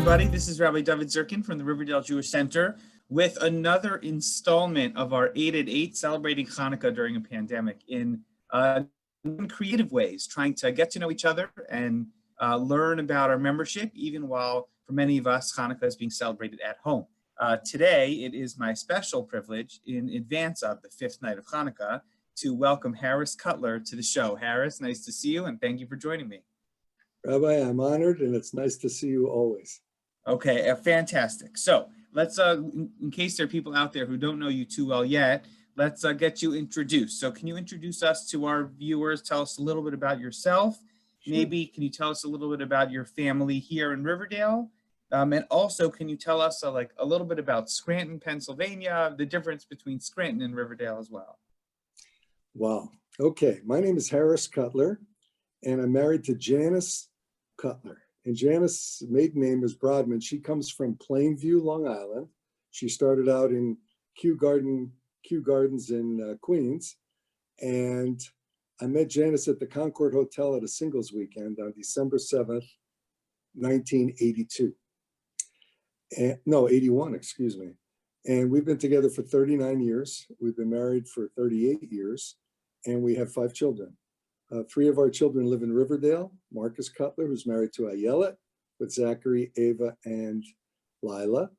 everybody. This is Rabbi Dovid Zirkind from the Riverdale Jewish Center with another installment of our 8 at 8 celebrating Hanukkah during a pandemic in creative ways, trying to get to know each other and learn about our membership, even while for many of us, Hanukkah is being celebrated at home. Today, it is my special privilege in advance of the fifth night of Hanukkah to welcome Harris Cutler to the show. Harris, nice to see you and thank you for joining me. Rabbi, I'm honored and it's nice to see you always. Okay, fantastic. So let's, in case there are people out there who don't know you too well yet, let's get you introduced. So can you introduce us to our viewers? Tell us a little bit about yourself. Sure. Maybe can you tell us a little bit about your family here in Riverdale? And also, can you tell us a little bit about Scranton, Pennsylvania, the difference between Scranton and Riverdale as well? Wow. Okay, my name is Harris Cutler, and I'm married to Janice Cutler. And Janice's maiden name is Broadman. She comes from Plainview, Long Island. She started out in Kew Gardens in Queens. And I met Janice at the Concord Hotel at a singles weekend on December 7th, 1982. No, 81, excuse me. And we've been together for 39 years. We've been married for 38 years, and we have 5 children. 3 of our children live in Riverdale. Marcus Cutler, who's married to Ayelet, with Zachary, Ava, and Lila.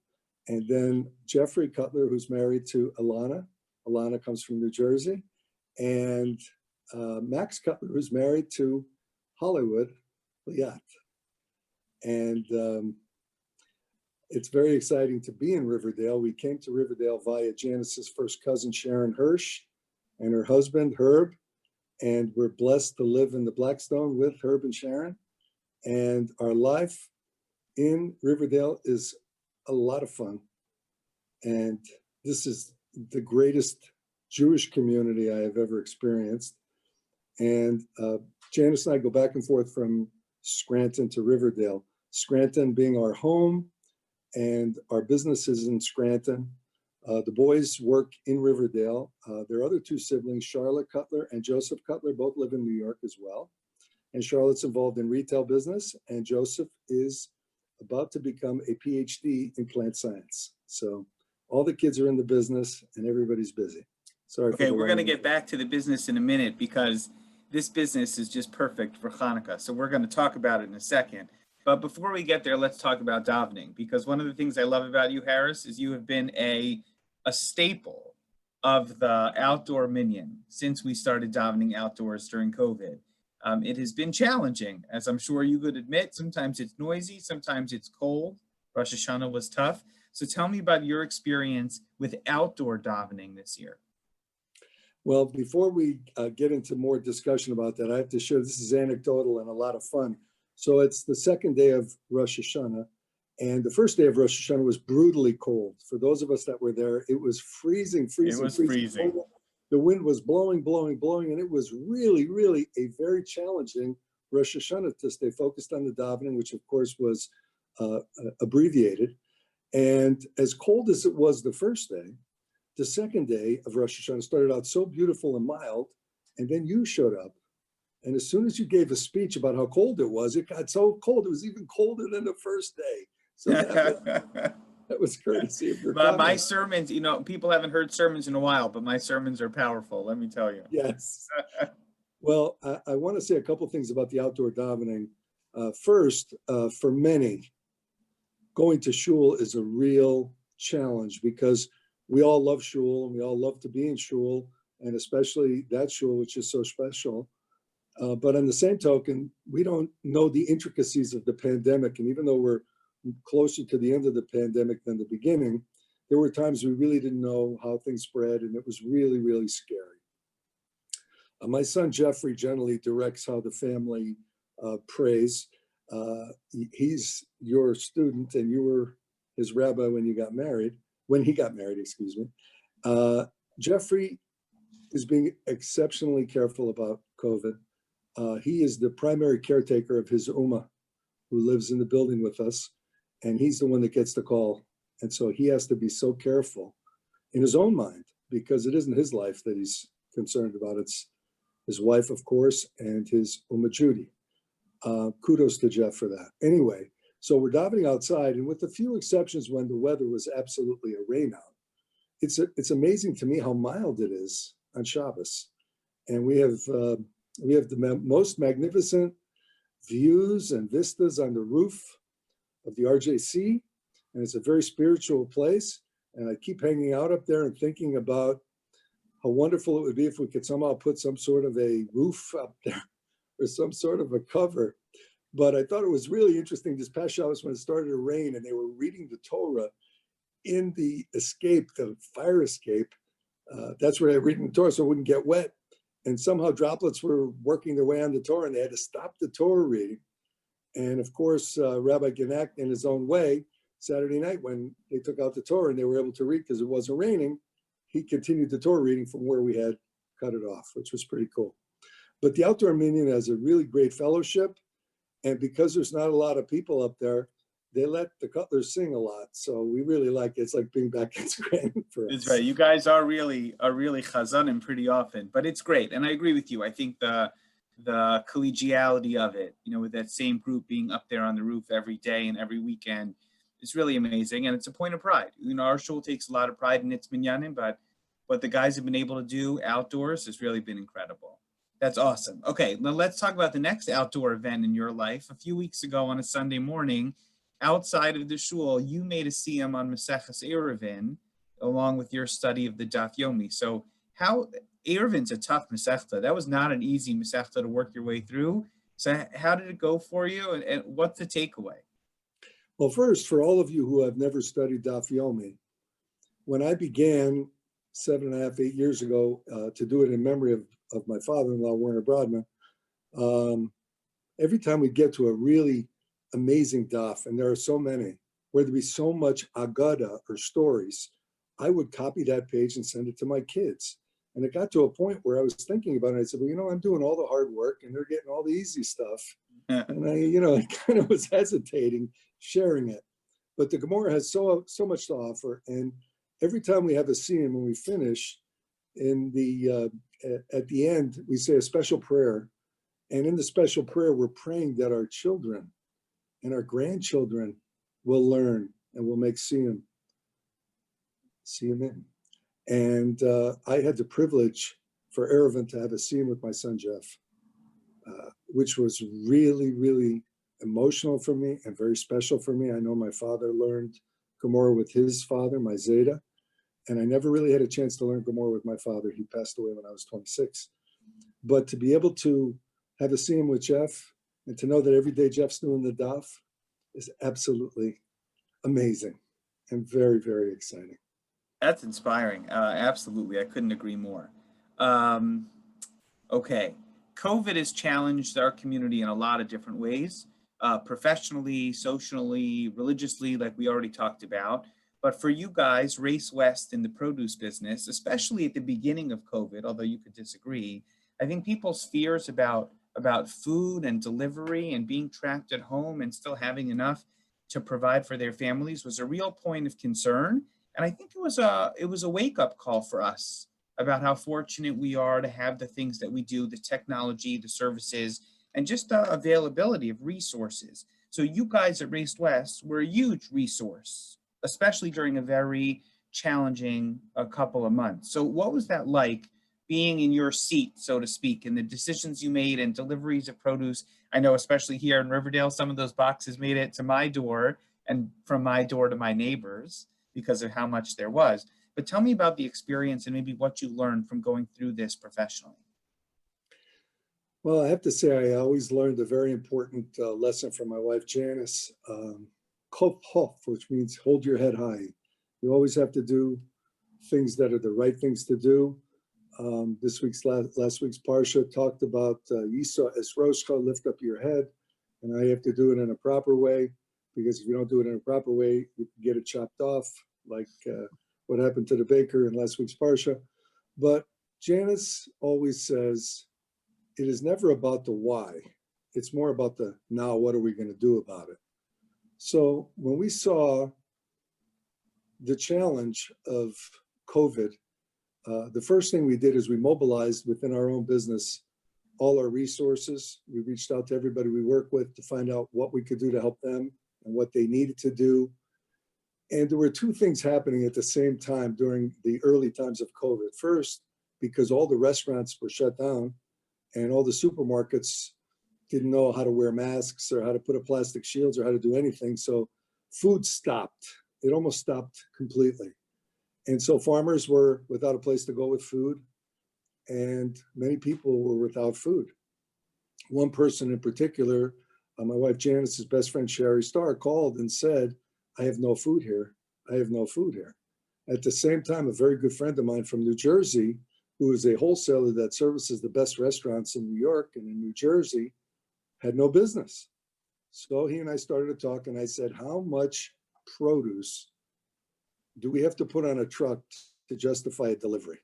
And then Jeffrey Cutler, who's married to Alana. Alana comes from New Jersey. And Max Cutler, who's married to Hollywood, Liat. And it's very exciting to be in Riverdale. We came to Riverdale via Janice's first cousin, Sharon Hirsch, and her husband, Herb. And we're blessed to live in the Blackstone with Herb and Sharon. And our life in Riverdale is a lot of fun. And this is the greatest Jewish community I have ever experienced. And Janice and I go back and forth from Scranton to Riverdale. Scranton being our home, and our businesses in Scranton. The boys work in Riverdale. Their other 2 siblings, Charlotte Cutler and Joseph Cutler, both live in New York as well. And Charlotte's involved in retail business, and Joseph is about to become a PhD in plant science. So all the kids are in the business and everybody's busy. Sorry. Okay, we're going to get back to the business in a minute because this business is just perfect for Hanukkah. So we're going to talk about it in a second. But before we get there, let's talk about davening, because one of the things I love about you, Harris, is you have been a staple of the outdoor minyan since we started davening outdoors during COVID. It has been challenging, as I'm sure you could admit. Sometimes it's noisy, sometimes it's cold. Rosh Hashanah was tough. So tell me about your experience with outdoor davening this year. Well, before we get into more discussion about that, I have to share, this is anecdotal and a lot of fun. So it's the second day of Rosh Hashanah, and the first day of Rosh Hashanah was brutally cold. For those of us that were there, it was freezing. It was freezing. The wind was blowing, and it was really, really a very challenging Rosh Hashanah to stay focused on the davening, which of course was abbreviated. And as cold as it was the first day, the second day of Rosh Hashanah started out so beautiful and mild, and then you showed up. And as soon as you gave a speech about how cold it got so cold, it was even colder than the first day. So that was courtesy of your But my sermons, people haven't heard sermons in a while, but my sermons are powerful, let me tell you. Yes. Well, I want to say a couple things about the outdoor davening. First, for many, going to shul is a real challenge because we all love shul and we all love to be in shul, and especially that shul, which is so special. But on the same token, we don't know the intricacies of the pandemic. And even though we're closer to the end of the pandemic than the beginning, there were times we really didn't know how things spread, and it was really, really scary. My son, Jeffrey, generally directs how the family prays. He's your student, and you were his rabbi when he got married, excuse me. Jeffrey is being exceptionally careful about COVID. He is the primary caretaker of his Ummah, who lives in the building with us, and he's the one that gets the call. And so he has to be so careful in his own mind, because it isn't his life that he's concerned about. It's his wife, of course, and his Ummah Judy. Kudos to Jeff for that. Anyway, So we're davening outside, and with a few exceptions when the weather was absolutely a rain out, it's amazing to me how mild it is on Shabbos. And we have the most magnificent views and vistas on the roof of the RJC, and it's a very spiritual place. And I keep hanging out up there and thinking about how wonderful it would be if we could somehow put some sort of a roof up there or some sort of a cover. But I thought it was really interesting this past Shabbos when it started to rain and they were reading the Torah in the escape, the fire escape. That's where they were reading the Torah so it wouldn't get wet. And somehow droplets were working their way on the Torah and they had to stop the Torah reading. And of course, Rabbi Genak, in his own way, Saturday night when they took out the Torah and they were able to read because it wasn't raining, he continued the Torah reading from where we had cut it off, which was pretty cool. But the outdoor minyan has a really great fellowship. And because there's not a lot of people up there, they let the Cutlers sing a lot. So we really like it. It's like being back in Scranton for us. That's right. You guys are really chazanim pretty often, but it's great. And I agree with you. I think the collegiality of it, with that same group being up there on the roof every day and every weekend, it's really amazing. And it's a point of pride. Our shul takes a lot of pride in its minyanim, but what the guys have been able to do outdoors has really been incredible. That's awesome. Okay, now let's talk about the next outdoor event in your life. A few weeks ago on a Sunday morning, outside of the shul, you made a siyum on Maseches Eruvin, along with your study of the Daf Yomi. So Eruvin's a tough Masechta. That was not an easy Masechta to work your way through. So how did it go for you, and what's the takeaway? Well, first, for all of you who have never studied Daf Yomi, when I began 7.5, 8 years ago to do it in memory of my father-in-law, Werner Brodman, every time we get to a really amazing daf, and there are so many, where there be so much agada or stories, I would copy that page and send it to my kids. And it got to a point where I was thinking about it. I said, well, I'm doing all the hard work and they're getting all the easy stuff. Yeah. And I kind of was hesitating sharing it. But the Gemara has so much to offer. And every time we have a scene, when we finish, at the end, we say a special prayer. And in the special prayer, we're praying that our children and our grandchildren will learn and will make siyum in. And I had the privilege for Eruvin to have a siyum with my son, Jeff, which was really, really emotional for me and very special for me. I know my father learned Gemara with his father, my Zeta, and I never really had a chance to learn Gemara with my father. He passed away when I was 26. But to be able to have a siyum with Jeff and to know that every day Jeff's doing the daf is absolutely amazing and very, very exciting. That's inspiring. Absolutely. I couldn't agree more. Okay. COVID has challenged our community in a lot of different ways, professionally, socially, religiously, like we already talked about. But for you guys, Race West in the produce business, especially at the beginning of COVID, although you could disagree, I think people's fears about food and delivery and being trapped at home and still having enough to provide for their families was a real point of concern. And I think it was a wake-up call for us about how fortunate we are to have the things that we do, the technology, the services, and just the availability of resources. So you guys at Race West were a huge resource, especially during a very challenging couple of months. So what was that like, being in your seat, so to speak, and the decisions you made and deliveries of produce? I know especially here in Riverdale, some of those boxes made it to my door and from my door to my neighbors because of how much there was. But tell me about the experience and maybe what you learned from going through this professionally. Well, I have to say, I always learned a very important lesson from my wife, Janice, kop hof, which means hold your head high. You always have to do things that are the right things to do. Last week's Parsha talked about Yisa es Roshcha, lift up your head, and I have to do it in a proper way, because if you don't do it in a proper way, you can get it chopped off, like what happened to the baker in last week's Parsha. But Janice always says, it is never about the why. It's more about the now, what are we going to do about it? So when we saw the challenge of COVID, the first thing we did is we mobilized within our own business all our resources. We reached out to everybody we work with to find out what we could do to help them and what they needed to do. And there were two things happening at the same time during the early times of COVID. First, because all the restaurants were shut down and all the supermarkets didn't know how to wear masks or how to put up plastic shields or how to do anything. So food stopped. It almost stopped completely. And so farmers were without a place to go with food, and many people were without food. One person in particular, my wife Janice's best friend Sherry Starr, called and said, "I have no food here. I have no food here." At the same time, a very good friend of mine from New Jersey, who is a wholesaler that services the best restaurants in New York and in New Jersey, had no business. So he and I started to talk, and I said, how much produce do we have to put on a truck to justify a delivery?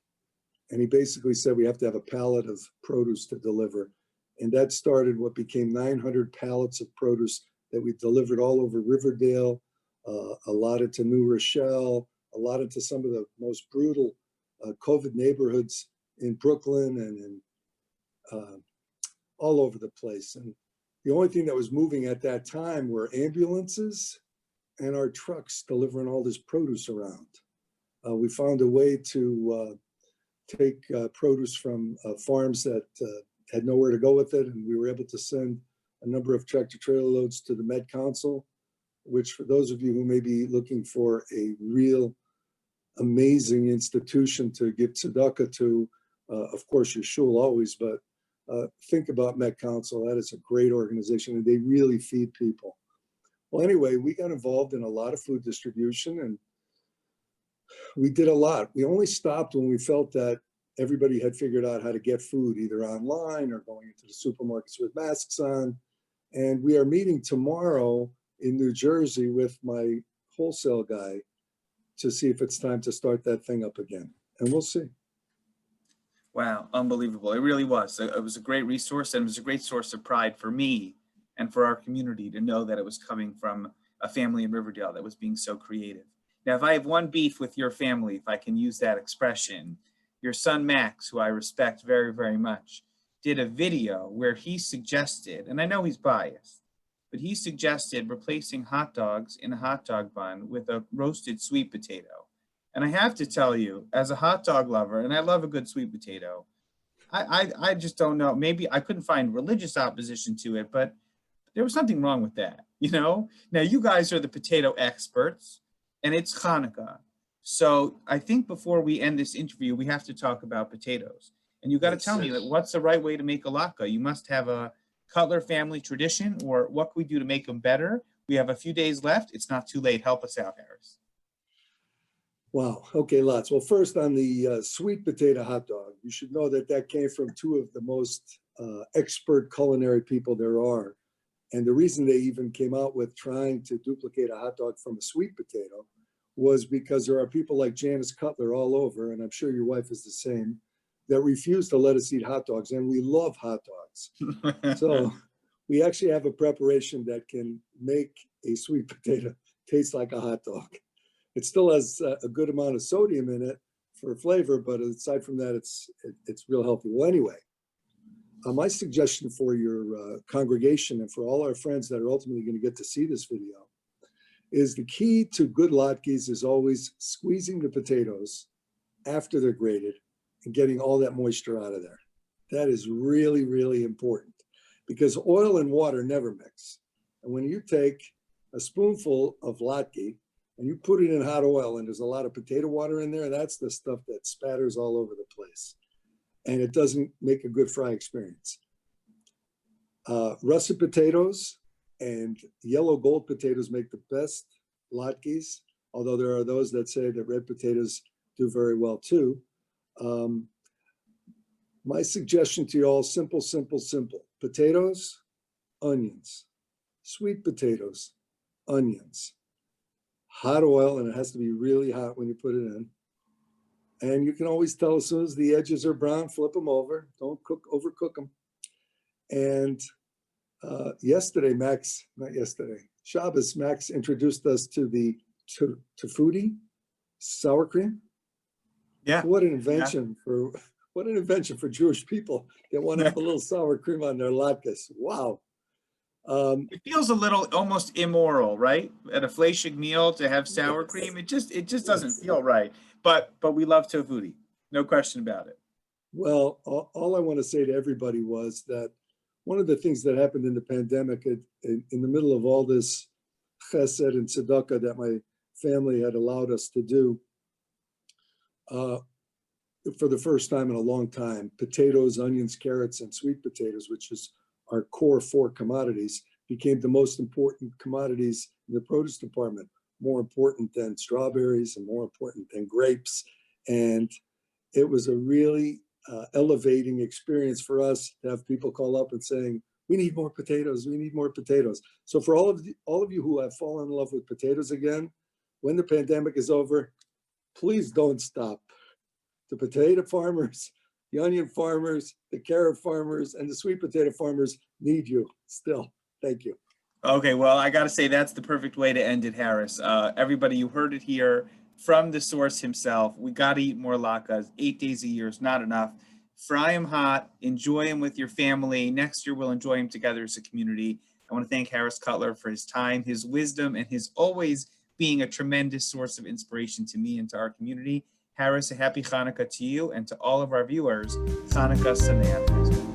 And he basically said we have to have a pallet of produce to deliver. And that started what became 900 pallets of produce that we delivered all over Riverdale, allotted to New Rochelle, allotted to some of the most brutal COVID neighborhoods in Brooklyn and in all over the place. And the only thing that was moving at that time were ambulances and our trucks delivering all this produce around. We found a way to take produce from farms that had nowhere to go with it, and we were able to send a number of tractor trailer loads to the Med Council, which for those of you who may be looking for a real amazing institution to give tzedakah to, of course your shul always, but think about Met Council. That is a great organization, and they really feed people. Well, anyway, we got involved in a lot of food distribution, and we did a lot. We only stopped when we felt that everybody had figured out how to get food, either online or going into the supermarkets with masks on. And we are meeting tomorrow in New Jersey with my wholesale guy to see if it's time to start that thing up again. And we'll see. Wow, unbelievable. It really was. It was a great resource, and it was a great source of pride for me and for our community to know that it was coming from a family in Riverdale that was being so creative. Now, if I have one beef with your family, if I can use that expression, your son Max, who I respect very, very much, did a video where he suggested, and I know he's biased, but he suggested replacing hot dogs in a hot dog bun with a roasted sweet potato. And I have to tell you, as a hot dog lover, and I love a good sweet potato, I just don't know. Maybe I couldn't find religious opposition to it, but there was something wrong with that, you know? Now, you guys are the potato experts, and it's Hanukkah. So I think before we end this interview, we have to talk about potatoes. And you got to tell me, like, what's the right way to make a latke? You must have a Cutler family tradition, or what can we do to make them better? We have a few days left. It's not too late. Help us out, Harris. Wow. Okay, lots. Well, first on the sweet potato hot dog, you should know that that came from two of the most expert culinary people there are. And the reason they even came out with trying to duplicate a hot dog from a sweet potato was because there are people like Janice Cutler all over, and I'm sure your wife is the same, that refuse to let us eat hot dogs. And we love hot dogs. So we actually have a preparation that can make a sweet potato taste like a hot dog. It still has a good amount of sodium in it for flavor, but aside from that, it's real healthy. Well, anyway, my suggestion for your congregation and for all our friends that are ultimately going to get to see this video is the key to good latkes is always squeezing the potatoes after they're grated and getting all that moisture out of there. That is really, really important because oil and water never mix. And when you take a spoonful of latke and you put it in hot oil and there's a lot of potato water in there, that's the stuff that spatters all over the place. And it doesn't make a good fry experience. Russet potatoes and yellow gold potatoes make the best latkes, although there are those that say that red potatoes do very well too. My suggestion to you all, simple, simple, simple. Potatoes, onions, sweet potatoes, onions, hot oil, and it has to be really hot when you put it in. And you can always tell as soon as the edges are brown, flip them over. Don't overcook them. And Shabbos, Max introduced us to the tafudi, sour cream. Yeah. What an invention for Jewish people that want to have a little sour cream on their latkes. Wow. It feels a little almost immoral, right? At a fleishig meal to have sour cream, it just doesn't feel right. But we love tofuti, no question about it. Well, all I want to say to everybody was that one of the things that happened in the pandemic, in the middle of all this chesed and tzedakah that my family had allowed us to do, for the first time in a long time, potatoes, onions, carrots, and sweet potatoes, which is our core 4 commodities, became the most important commodities in the produce department, more important than strawberries and more important than grapes. And it was a really elevating experience for us to have people call up and saying, we need more potatoes, we need more potatoes. So for all of you who have fallen in love with potatoes again, when the pandemic is over, please don't stop. The potato farmers, the onion farmers, the carrot farmers, and the sweet potato farmers need you still. Thank you. Okay, well, I got to say that's the perfect way to end it, Harris. Everybody, you heard it here from the source himself. We got to eat more latkes. 8 days a year is not enough. Fry them hot, enjoy them with your family. Next year, we'll enjoy them together as a community. I want to thank Harris Cutler for his time, his wisdom, and his always being a tremendous source of inspiration to me and to our community. Harris, a happy Hanukkah to you and to all of our viewers. Hanukkah Sameach.